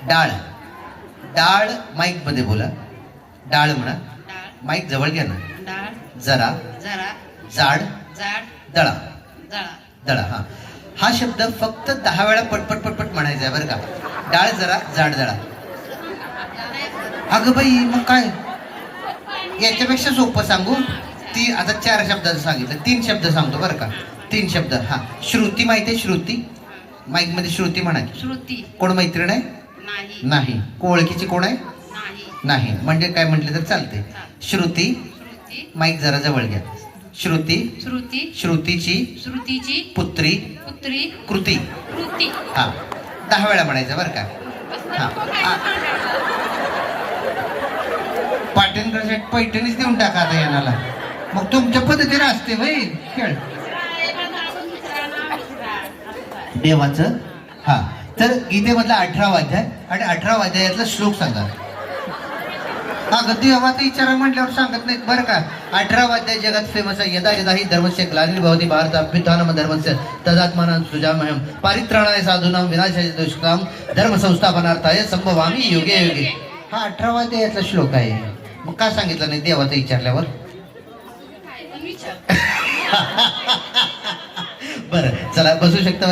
डाळ. डाळ माईक मध्ये बोला. डाळ म्हणा. डाळ माईक जवळ घ्या ना. डाळ जरा. जरा जाड. जाड दळा. दळा दळा. हा शब्द फक्त 10 वेळा पटपट पटपट म्हणायचा आहे बरं का. डाळ जरा जाड दळा. अगं बाई मग काय याच्यापेक्षा सोपं सांगू. ती आता 4 शब्दाचं सांगितलं, 3 शब्द सांगतो बरं का. 3 शब्द. हा श्रुती माहिती आहे? श्रुती माईक मध्ये श्रुती म्हणा. श्रुती कोण मैत्रीण आहे? नाही नाही. ओळखीची कोण आहे? नाही नाही. म्हणजे काय म्हटलं तर चालते. श्रुती. श्रुती माईक जरा जवळ घ्या. श्रुती. श्रुती श्रुतीची श्रुतीची पुत्री पुत्री कृती. कृती. हा 10 वेळा म्हणायचं बरं का. हा पाटणकर पैठणीच देऊन टाका आता याला. मग तुमच्या पद्धतीने असते भाई खेळ देवाचं. हा तर गीतेमधला 18 अध्याय आणि 18 अध्यायातला श्लोक सांगा. अगं देवाचा विचार म्हटल्यावर सांगत नाहीत बरं का. 18 अध्याय जगात फेमस आहे. यदा यदा ही धर्मस्य ग्लानिर्भवति भारत अभ्युत्थानम धर्मस्य तदात्मानं सृजाम्यहं पारित्राणाय साधूनां विनाशाय दुष्काम धर्म संस्थापनार्थाय संभवामी युगे युगे. हा 18 अध्यायातला श्लोक आहे. मग का सांगितलं नाही देवाचं विचारल्यावर? बरं चला बसू शकता.